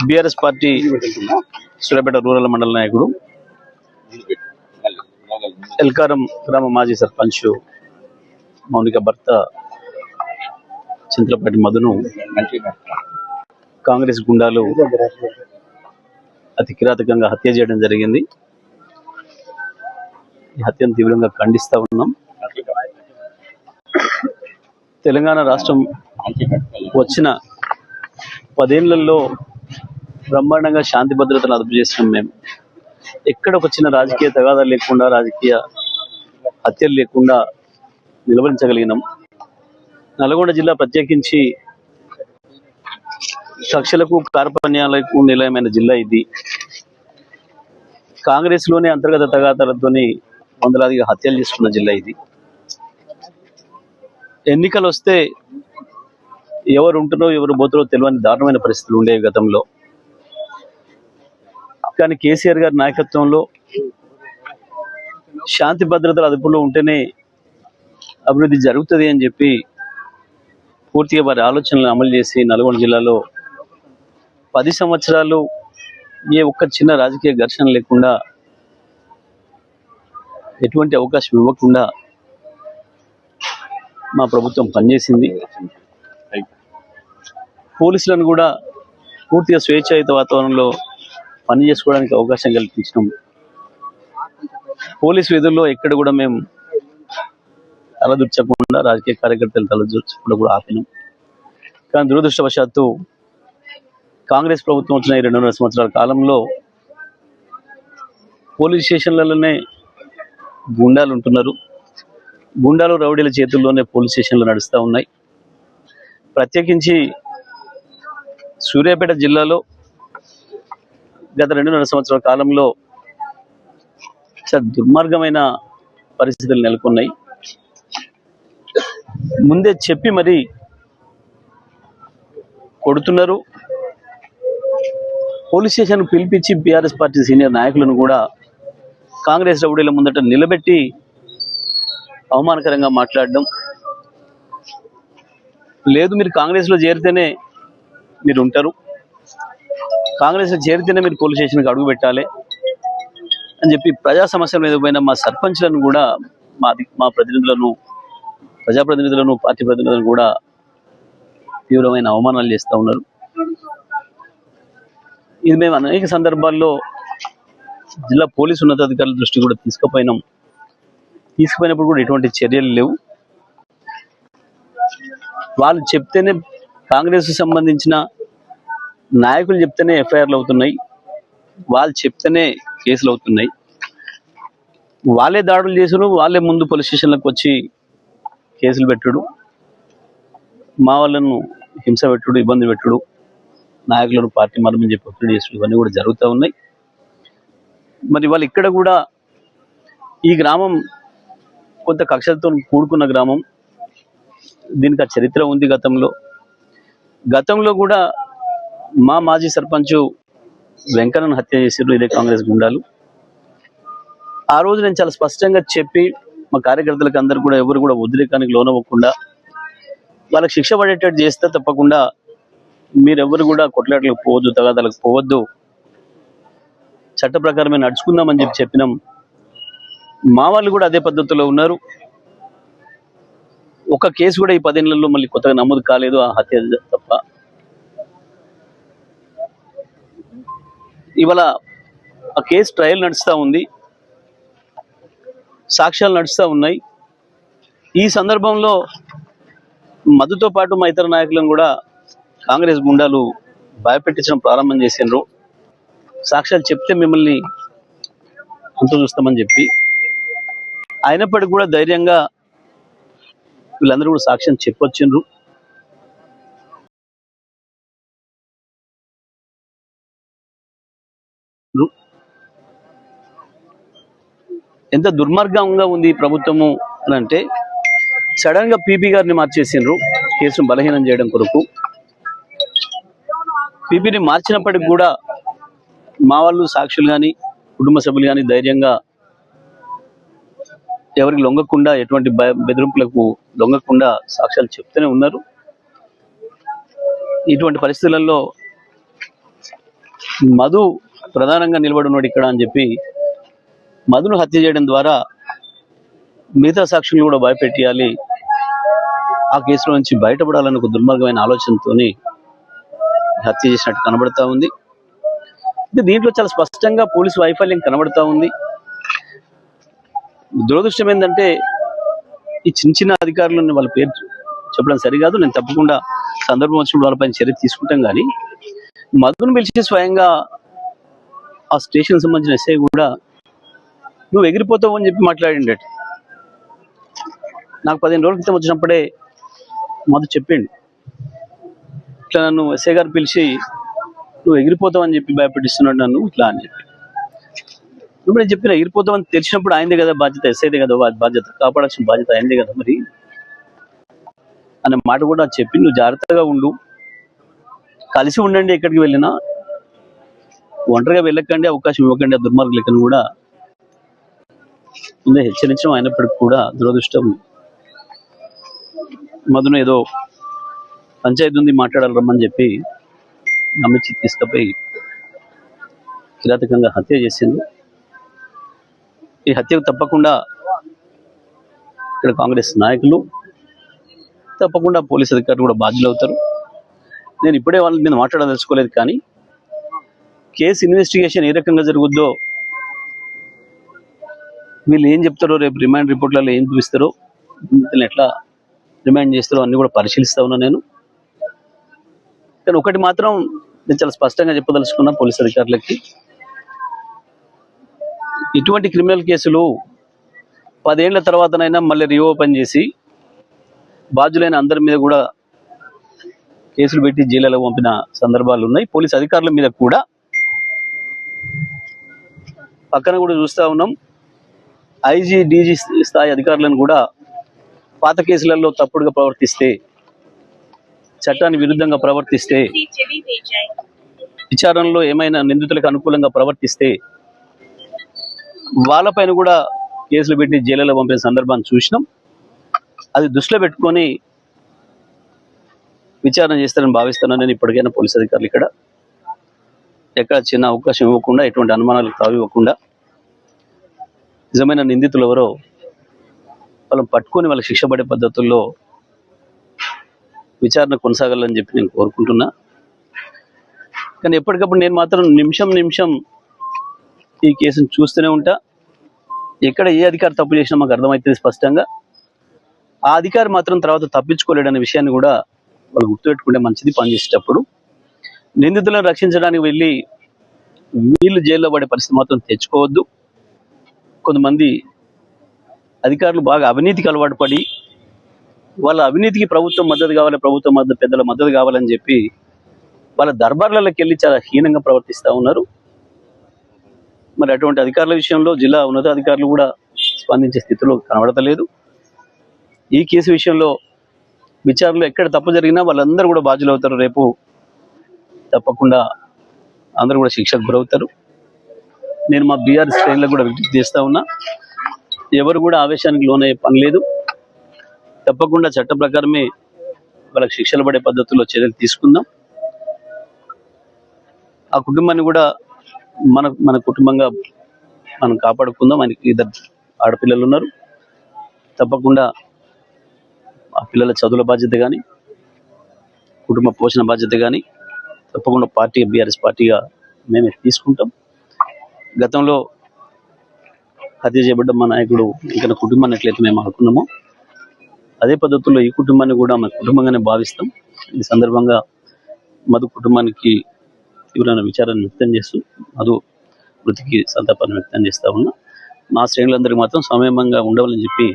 BRS party Suryapet rural మండల నాయకుడు, ఎల్కారం గ్రామ మాజీ సర్పంచ్ మౌనిక భర్త చింతలపాటి మధును కాంగ్రెస్ గుండాలు అతి కిరాతకంగా హత్య చేయడం జరిగింది. ఈ హత్యను తీవ్రంగా ఖండిస్తూ ఉన్నాం. తెలంగాణ రాష్ట్రం వచ్చిన 10 ఏళ్లలో బ్రహ్మాండంగా శాంతి భద్రతను అదుపు చేసినాం. మేము ఎక్కడ ఒక చిన్న రాజకీయ తగాదాలు లేకుండా, రాజకీయ హత్యలు లేకుండా నిలవరించగలిగినాం. నల్గొండ జిల్లా ప్రత్యేకించి కక్షలకు కార్పణ్యాలకు నిలయమైన జిల్లా ఇది. కాంగ్రెస్ లోనే అంతర్గత తగాదాలతోని వందలాదిగా హత్యలు చేసుకున్న జిల్లా ఇది. ఎన్నికలు వస్తే ఎవరు ఉంటున్నారో ఎవరు పోతారో తెలియని దారుణమైన పరిస్థితులు ఉండేవి గతంలో. కానీ కేసీఆర్ గారి నాయకత్వంలో శాంతి భద్రతల అదుపులో ఉంటేనే అభివృద్ధి జరుగుతుంది అని చెప్పి పూర్తిగా వారి ఆలోచనలను అమలు చేసి నల్గొండ జిల్లాలో 10 సంవత్సరాలు ఏ ఒక్క చిన్న రాజకీయ ఘర్షణ లేకుండా, ఎటువంటి అవకాశం ఇవ్వకుండా మా ప్రభుత్వం పనిచేసింది. పోలీసులను కూడా పూర్తిగా స్వేచ్ఛాయుత వాతావరణంలో పనిచేసుకోవడానికి అవకాశం కల్పించినాం. పోలీసు విధుల్లో ఎక్కడ కూడా మేము తలదూర్చకుండా, రాజకీయ కార్యకర్తలు తలదూర్చకుండా కూడా ఆపినాం. కానీ దురదృష్టవశాత్తు కాంగ్రెస్ ప్రభుత్వం వచ్చిన 2.5 సంవత్సరాల కాలంలో పోలీస్ స్టేషన్లలోనే గుండాలు ఉంటున్నారు. గుండాలు రౌడీల చేతుల్లోనే పోలీస్ స్టేషన్లు నడుస్తూ ఉన్నాయి. ప్రత్యేకించి సూర్యాపేట జిల్లాలో గత 2.5 సంవత్సరాల కాలంలో చాలా దుర్మార్గమైన పరిస్థితులు నెలకొన్నాయి. ముందే చెప్పి మరి కొడుతున్నారు. పోలీస్ స్టేషన్ పిలిపించి బీఆర్ఎస్ పార్టీ సీనియర్ నాయకులను కూడా కాంగ్రెస్ రౌడీల ముందట నిలబెట్టి అవమానకరంగా మాట్లాడడం. లేదు, మీరు కాంగ్రెస్లో చేరితేనే మీరు ఉంటారు, కాంగ్రెస్లో చేరితేనే మీరు పోలీస్ స్టేషన్కి అడుగు పెట్టాలి అని చెప్పి ప్రజా సమస్యల మీద పోయిన మా సర్పంచ్లను కూడా, మా ప్రతినిధులను, ప్రజాప్రతినిధులను, పార్టీ ప్రతినిధులను కూడా తీవ్రమైన అవమానాలు చేస్తూ ఉన్నారు. ఇది మేము అనేక సందర్భాల్లో జిల్లా పోలీసు ఉన్నతాధికారుల దృష్టి కూడా తీసుకుపోయినప్పుడు కూడా ఎటువంటి చర్యలు లేవు. వాళ్ళు చెప్తేనే, కాంగ్రెస్కు సంబంధించిన నాయకులు చెప్తేనే ఎఫ్ఐఆర్లు అవుతున్నాయి, వాళ్ళు చెప్తేనే కేసులు అవుతున్నాయి. వాళ్ళే దాడులు చేసుడు, వాళ్ళే ముందు పోలీస్ స్టేషన్లకు వచ్చి కేసులు పెట్టుడు, మా వాళ్ళను హింస పెట్టుడు, ఇబ్బంది పెట్టుడు, నాయకులను పార్టీ మరమని చెప్పి ఒత్తిడి చేసుడు, ఇవన్నీ కూడా జరుగుతూ ఉన్నాయి. మరి వాళ్ళు ఇక్కడ కూడా, ఈ గ్రామం కొంత కక్షలతో కూడుకున్న గ్రామం, దీనికి ఆ చరిత్ర ఉంది. గతంలో కూడా మా మాజీ సర్పంచ్ వెంకన్నను హత్య చేసారు ఇదే కాంగ్రెస్ గుండాలు. ఆ రోజు నేను చాలా స్పష్టంగా చెప్పి మా కార్యకర్తలకు అందరూ కూడా ఎవరు కూడా ఉద్రేకానికి లోనవ్వకుండా వాళ్ళకి శిక్ష పడేటట్టు చేస్తే తప్పకుండా మీరెవరు కూడా కొట్లాటలకు పోవద్దు, తగాదాలకు పోవద్దు, చట్ట ప్రకారమే నడుచుకుందామని చెప్పినాం. మా వాళ్ళు కూడా అదే పద్ధతిలో ఉన్నారు. ఒక కేసు కూడా ఈ 10 ఏళ్లలో మళ్ళీ కొత్తగా నమోదు కాలేదు, ఆ హత్య తప్ప. ఇవాళ ఆ కేసు ట్రయల్ నడుస్తూ ఉంది, సాక్ష్యాలు నడుస్తూ ఉన్నాయి. ఈ సందర్భంలో మధుతో పాటు మా ఇతర నాయకులను కూడా కాంగ్రెస్ గుండాలు భయపెట్టించడం ప్రారంభం చేసినారు. సాక్ష్యాలు చెప్తే మిమ్మల్ని అంత చూస్తామని చెప్పి. అయినప్పటికీ కూడా ధైర్యంగా వీళ్ళందరూ కూడా సాక్ష్యం చెప్పొచ్చిండ్రు. ఎంత దుర్మార్గంగా ఉంది ఈ ప్రభుత్వము అని అంటే, సడన్ గా పీపీ గారిని మార్చేసిండ్రు కేసును బలహీనం చేయడం కొరకు. పీపీని మార్చినప్పటికి కూడా మా వాళ్ళు, సాక్షులు కానీ, కుటుంబ సభ్యులు కానీ ధైర్యంగా ఎవరికి లొంగకుండా, ఎటువంటి బెదిరింపులకు లొంగకుండా సాక్ష్యాలు చెప్తూనే ఉన్నారు. ఇటువంటి పరిస్థితులలో మధు ప్రధానంగా నిలబడినాడు ఇక్కడ అని చెప్పి మధును హత్య చేయడం ద్వారా మిగతా సాక్షులను కూడా భయపెట్టియాలి, ఆ కేసులో నుంచి బయటపడాలని ఒక దుర్మార్గమైన ఆలోచనతోని హత్య చేసినట్టు కనబడతా ఉంది. దీంట్లో చాలా స్పష్టంగా పోలీసు వైఫల్యం కనబడతా ఉంది. దురదృష్టం ఏంటంటే ఈ చిన్న చిన్న అధికారులను వాళ్ళ పేరు చెప్పడం సరికాదు. నేను తప్పకుండా సందర్భం వచ్చినప్పుడు వాళ్ళపైన చర్య తీసుకుంటాం. కానీ మధును పిలిచి స్వయంగా ఆ స్టేషన్ సంబంధించిన ఎస్ఐ కూడా నువ్వు ఎగిరిపోతావు అని చెప్పి మాట్లాడిండట. నాకు 15 రోజుల క్రితం వచ్చినప్పుడే మధు చెప్పిండు, ఇట్లా నన్ను ఎస్ఐ గారు పిలిచి నువ్వు ఎగిరిపోతావు అని చెప్పి భయపెట్టిస్తున్నాడు నన్ను ఇట్లా అని చెప్పి. ఇప్పుడు నేను చెప్పిన ఎగిరిపోతావు అని తెలిసినప్పుడు ఆయనదే కదా బాధ్యత, ఎస్ఐదే కదా బాధ్యత, కాపాడాల్సిన బాధ్యత ఆయనదే కదా మరి అనే మాట కూడా చెప్పి నువ్వు జాగ్రత్తగా ఉండు, కలిసి ఉండండి, ఎక్కడికి వెళ్ళినా ఒంటరిగా వెళ్ళకండి, అవకాశం ఇవ్వకండి ఆ దుర్మార్గులకని కూడా ముందే హెచ్చరించడం. అయినప్పటికీ కూడా దురదృష్టం మధును ఏదో పంచాయతీ ఉంది మాట్లాడాలి రమ్మని చెప్పి నమ్మించి తీసుకుపోయి కిరాతకంగా హత్య చేసింది. ఈ హత్యకు తప్పకుండా ఇక్కడ కాంగ్రెస్ నాయకులు, తప్పకుండా పోలీసు అధికారులు కూడా బాధ్యులు అవుతారు. నేను ఇప్పుడే వాళ్ళ మీద మాట్లాడదలుచుకోలేదు. కానీ కేసు ఇన్వెస్టిగేషన్ ఏ రకంగా జరుగుద్దో, వీళ్ళు ఏం చెప్తారో, రేపు రిమాండ్ రిపోర్ట్లలో ఏం చూపిస్తారో, ఎట్లా రిమాండ్ చేస్తారో అన్ని కూడా పరిశీలిస్తా ఉన్నా నేను. కానీ ఒకటి మాత్రం నేను చాలా స్పష్టంగా చెప్పదలుచుకున్నా పోలీసు అధికారులకి, ఇటువంటి క్రిమినల్ కేసులు 10 ఏళ్ల తర్వాతనైనా మళ్ళీ రీఓపెన్ చేసి బాధ్యులైన అందరి మీద కూడా కేసులు పెట్టి జైలులో పంపిన సందర్భాలు ఉన్నాయి. పోలీసు అధికారుల మీద కూడా పక్కన కూడా చూస్తూ ఉన్నాం. ఐజీ డీజీ స్థాయి అధికారులను కూడా పాత కేసులలో తప్పుడుగా ప్రవర్తిస్తే, చట్టానికి విరుద్ధంగా ప్రవర్తిస్తే, విచారణలో ఏమైనా నిందితులకు అనుకూలంగా ప్రవర్తిస్తే వాళ్ళపైన కూడా కేసులు పెట్టి జైలులో పంపిన సందర్భాన్ని చూసినాం. అది దృష్టిలో పెట్టుకొని విచారణ చేస్తారని భావిస్తున్నాను నేను. ఇప్పటికైనా పోలీసు అధికారులు ఇక్కడ ఎక్కడ చిన్న అవకాశం ఇవ్వకుండా, ఎటువంటి అనుమానాలకు తావివ్వకుండా, నిజమైన నిందితులు ఎవరో వాళ్ళని పట్టుకొని వాళ్ళకి శిక్ష పడే పద్ధతుల్లో విచారణ కొనసాగాలని చెప్పి నేను కోరుకుంటున్నా. కానీ ఎప్పటికప్పుడు నేను మాత్రం నిమిషం ఈ కేసును చూస్తూనే ఉంటా. ఎక్కడ ఏ అధికారి తప్పు చేసినా మాకు అర్థమవుతుంది స్పష్టంగా. ఆ అధికారి మాత్రం తర్వాత తప్పించుకోలేడనే విషయాన్ని కూడా వాళ్ళు గుర్తుపెట్టుకుంటే మంచిది. పనిచేసేటప్పుడు నిందితులను రక్షించడానికి వెళ్ళి వీళ్ళు జైల్లో పడే పరిస్థితి మాత్రం తెచ్చుకోవద్దు. కొంతమంది అధికారులు బాగా అవినీతికి అలవాటు పడి వాళ్ళ అవినీతికి ప్రభుత్వం మద్దతు కావాలి, ప్రభుత్వం పెద్దల మద్దతు కావాలని చెప్పి వాళ్ళ దర్బార్లలోకి వెళ్ళి చాలా హీనంగా ప్రవర్తిస్తూ ఉన్నారు. మరి అటువంటి అధికారుల విషయంలో జిల్లా ఉన్నతాధికారులు కూడా స్పందించే స్థితిలో కనబడతలేదు. ఈ కేసు విషయంలో విచారణలో ఎక్కడ తప్పు జరిగినా వాళ్ళందరూ కూడా బాధ్యులు అవుతారు. రేపు తప్పకుండా అందరూ కూడా శిక్షకు గురవుతారు. నేను మా బీఆర్ఎస్ శ్రేణులకు కూడా విజ్ఞప్తి చేస్తూ ఉన్నా, ఎవరు కూడా ఆవేశానికి లోనయ్యే పని లేదు. తప్పకుండా చట్ట ప్రకారమే వాళ్ళకి శిక్షలు పడే పద్ధతుల్లో చర్యలు తీసుకుందాం. ఆ కుటుంబాన్ని కూడా మన కుటుంబంగా మనం కాపాడుకుందాం. ఆయనకి 2 ఆడపిల్లలు ఉన్నారు. తప్పకుండా ఆ పిల్లల చదువుల బాధ్యత కానీ, కుటుంబ పోషణ బాధ్యత కానీ తప్పకుండా బీఆర్ఎస్ పార్టీగా మేమే తీసుకుంటాం. గతంలో హత్య చేయబడ్డ మా నాయకుడు ఇంకా కుటుంబాన్ని ఎట్లయితే మేము అనుకున్నామో అదే పద్ధతుల్లో ఈ కుటుంబాన్ని కూడా మన కుటుంబంగానే భావిస్తాం. ఈ సందర్భంగా మధు కుటుంబానికి తీవ్రమైన విచారాన్ని వ్యక్తం చేస్తూ మధు మృతికి సంతాపాన్ని వ్యక్తం చేస్తా ఉన్నా. మా శ్రేణులందరికీ మాత్రం సమయంగా ఉండవాలని చెప్పి